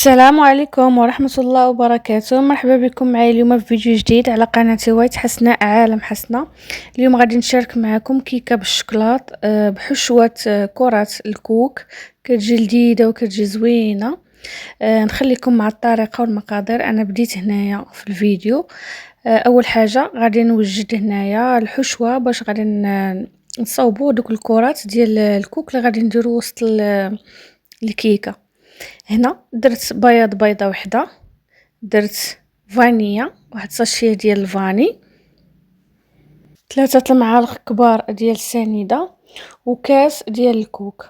السلام عليكم ورحمة الله وبركاته. مرحبا بكم معايا اليوم في فيديو جديد على قناة وايت حسناء عالم حسناء. اليوم غادي نشارك معكم كيكة بالشكلاط بحشوة كرات الكوك. كتجي لذيذة وكتجي زوينة. نخليكم مع الطريقة والمقادير. انا بديت هنايا في الفيديو. اول حاجة غادي نوجد هنايا الحشوة باش غادي نصاوبوا دوك الكرات ديال الكوك اللي غادي نديرو وسط الكيكة. هنا درت بيضة وحده، درت فانيا واحد ساشيه ديال الفاني، 3 المعالق كبار ديال السنيده وكاس ديال الكوك.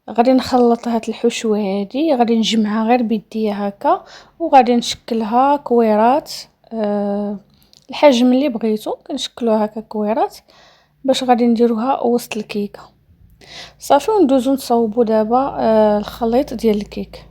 غادي نخلط هاد الحشوه هادي، غادي نجمعها غير بيديا هكا وغادي نشكلها كويرات الحجم اللي بغيتو. كنشكلوها هكا كويرات باش غادي نديروها وسط الكيكه. صافي وندوزو نصاوبو دابا الخليط ديال الكيك.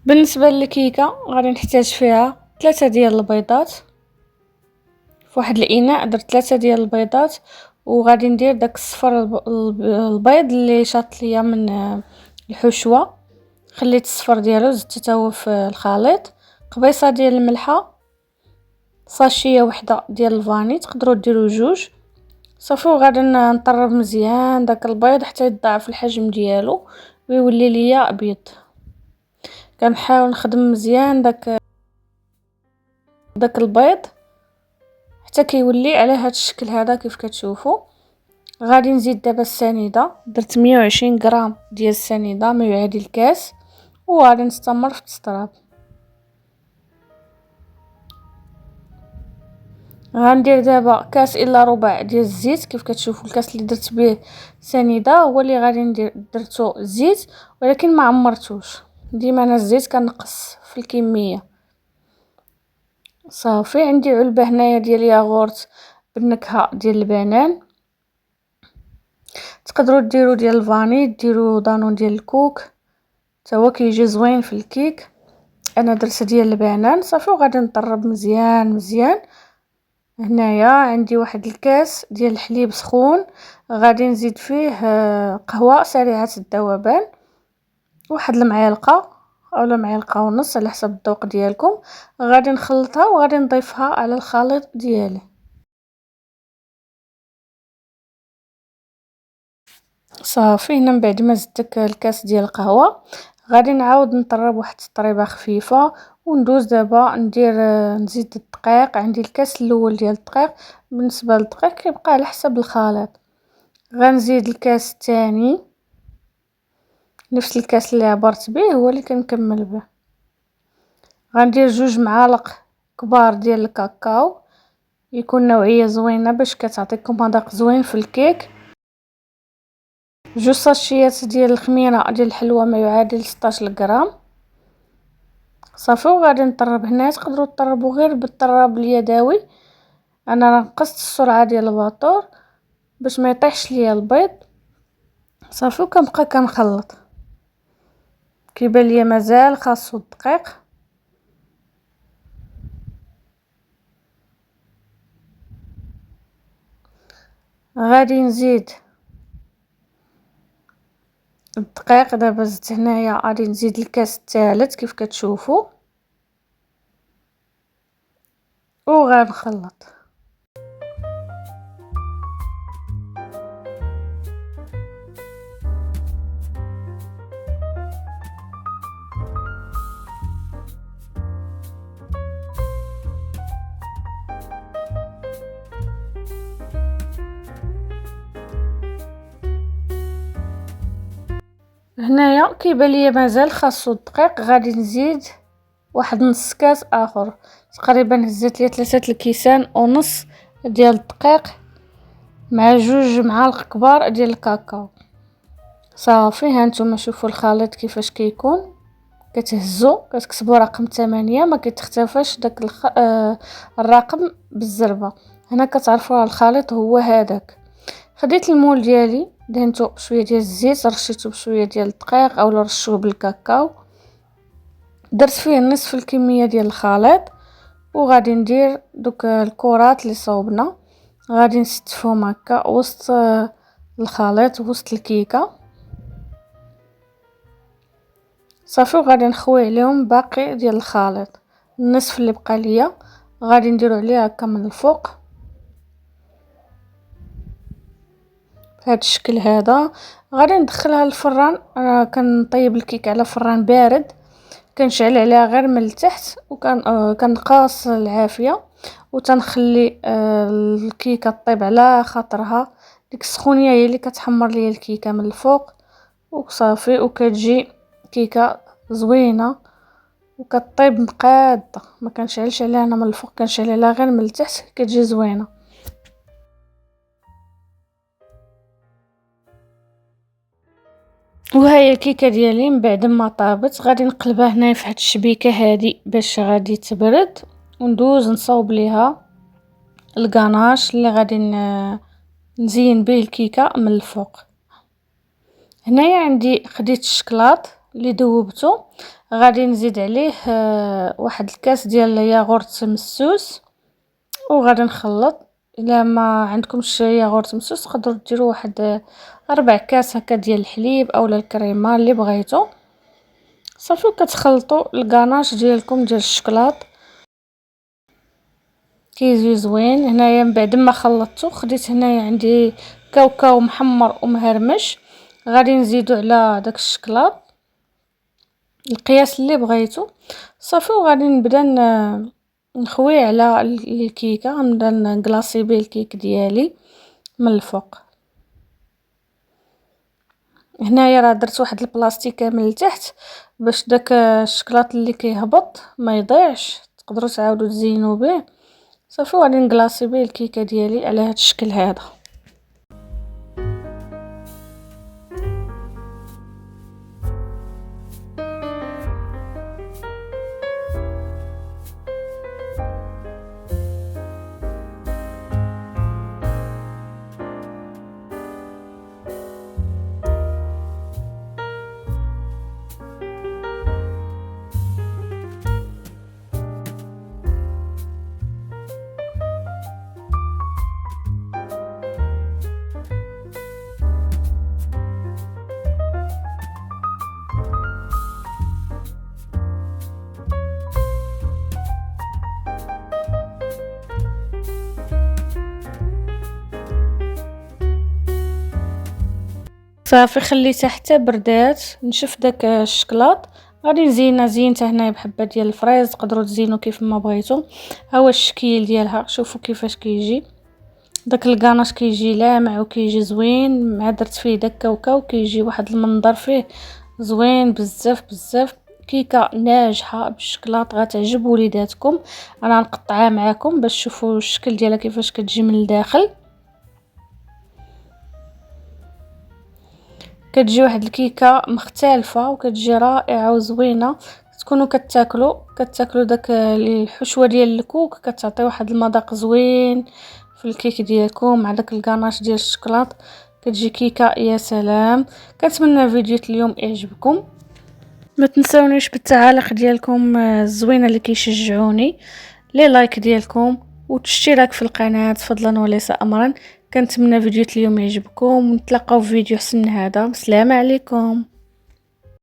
بالنسبه للكيكه غادي نحتاج فيها 3 ديال البيضات. في واحد الاناء درت 3 ديال البيضات وغادي ندير داك الصفر البيض اللي شاط ليا من الحشوه، خليت الصفر ديالو زدت حتى هو في الخليط. قبيصه ديال الملحه، ساشيه وحده ديال الفاني، تقدروا ديروا جوج. صافي وغادي نطرب مزيان داك البيض حتى يضاعف الحجم ديالو ويولي ليا ابيض. كنحاول نخدم مزيان داك البيض حتى كيولي على هاد الشكل هذا كيف كتشوفوا. غادي نزيد دابا السنيده، درت 120 غرام ديال السنيده ما يعادل الكاس، وغادي نستمر في التطراب. غندير دابا كاس الا ربع ديال الزيت. كيف كتشوفوا الكاس اللي درت به سنيده هو اللي غادي ندير، درتو زيت ولكن ما عمرتوش. ديما انا الزيت كنقص في الكميه. صافي عندي علبه هنايا ديال ياغورت بالنكهه ديال البنان، تقدروا ديروا ديال الفاني، ديروا دانون ديال الكوك حتى هو كيجي زوين في الكيك. انا درت ديال البنان. صافي وغادي نطرب مزيان مزيان. هنايا عندي واحد الكاس ديال الحليب سخون، غادي نزيد فيه قهوه سريعه الذوبان، واحد المعلقه اولا معلقه ونص على حسب الذوق ديالكم. غادي نخلطها وغادي نضيفها على الخليط ديالي. صافي هنا من بعد ما زدت الكاس ديال القهوه غادي نعاود نطرب واحد التطريبه خفيفه وندوز دابا ندير نزيد الدقيق. عندي الكاس الاول ديال الدقيق. بالنسبه للدقيق كيبقى على حسب الخليط. غنزيد الكاس الثاني، نفس الكاس اللي عبرت به هو اللي كنكمل به. غندير 2 معالق كبار ديال الكاكاو، يكون نوعيه زوينه باش كتعطيكم مذاق زوين في الكيك. 2 ساشيات ديال الخميره ديال الحلوى ما يعادل 16 غرام. صافي وغادي نطرب. هنا تقدروا تطربوا غير بالطراب اليدوي. انا نقصت السرعه ديال الباطور باش ما يطيحش ليا البيض. صافي وكنبقى كنخلط. كيبان ليا مازال خاصو الدقيق. غادي نزيد الدقيق. دابا زدت هنايا غادي نزيد الكاس الثالث كيف كتشوفوا وغنخلط. هنايا كيبان ليا مازال خاصو الدقيق، غادي نزيد واحد نص كاس اخر. تقريبا هزيت ليا 3 الكيسان ونص ديال الدقيق مع 2 معالق كبار ديال الكاكاو. صافي هانتوما شوفوا الخليط كيفاش كيكون، كتهزو كتكتبوا رقم 8 ما كيتختفاش داك الرقم بالزربه. هنا كتعرفوا الخليط هو هذاك. خديت المول ديالي دهنته بشويه ديال الزيت، رشيته بشويه ديال الدقيق او رشوه بالكاكاو، درت فيه نصف الكميه ديال الخليط وغادي ندير دوك الكرات اللي صوبنا، غادي نستفهم هكا وسط الخليط وسط الكيكه. صافي وغادي نخوي عليهم باقي ديال الخليط، النصف اللي بقى ليا غادي نديرو عليه هكا من الفوق بهذا الشكل هذا. غادي ندخلها للفران. انا كنطيب الكيك على فران بارد، كنشعل عليها غير من التحت كنقاص العافيه وتنخلي الكيكه طيب على خاطرها. ديك السخونيه هي اللي كتحمر ليا الكيكه من الفوق وصافي، وكتجي كيكه زوينه وكطيب مقاده. ما كنشعلش عليها انا من الفوق، كنشعل عليها غير من التحت، كتجي زوينه. وهاي الكيكه ديالي من بعد ما طابت غادي نقلبها هنا في هاد الشبيكه هادي باش غادي تبرد، وندوز نصاوب ليها الغاناش اللي غادي نزين به الكيكه من الفوق. هنايا عندي خديت الشكلاط اللي ذوبته، غادي نزيد عليه واحد الكاس ديال ياغورت مسوس وغادي نخلط. الا ما عندكمش ياغورت مسوس تقدروا ديروا واحد 4 كاس هكا ديال الحليب اولا الكريمه اللي بغيتو. صافي كتخلطوا الغاناش ديالكم ديال الشكلاط كيجي زوين. هنايا من بعد ما خلطته خديت هنايا عندي كاوكاو محمر ومهرمش، غادي نزيدو على داك الشكلاط القياس اللي بغيتو. صافي وغادي نبدا نخوي على الكيكه، نبدا نكلاصي به الكيك ديالي من الفوق. هنايا راه درت واحد البلاستيكه من التحت باش داك الشكلاط اللي كيهبط ما يضيعش، تقدروا تعاودوا تزينوا به. صافي وغادي نكلاصي به الكيكه ديالي على هذا الشكل هذا. صافي خليتها حتى بردات، نشف داك الشكلاط. غادي نزينها زينتها هنايا بحبه ديال الفريز، تقدروا تزينوا كيف ما بغيتو. ها هو الشكل ديالها، شوفوا كيفاش كيجي داك الكاناش، كيجي لامع وكيجي زوين مع درت فيه داك كاوكاو، كيجي واحد المنظر فيه زوين بزاف بزاف. كيكه ناجحه بالشكلاط غتعجب وليداتكم. انا نقطعها معكم باش تشوفوا الشكل ديالها كيفاش كتجي من الداخل. كتجي واحد الكيكه مختلفه وكتجي رائعه وزوينه. تكونوا كتاكلوا داك الحشوه ديال الكوك، كتعطي واحد المذاق زوين في الكيك ديالكم مع داك الكاناش ديال الشكلاط. كتجي كيكه يا سلام. كنتمنى فيديو اليوم يعجبكم، ما تنسونيش بالتعاليق ديالكم الزوينه اللي كيشجعوني، لي لايك ديالكم والاشتراك في القناه فضلا وليس امرا. كنتمنى فيديو اليوم يعجبكم ونتلاقاو في فيديو حسن من هذا. السلام عليكم.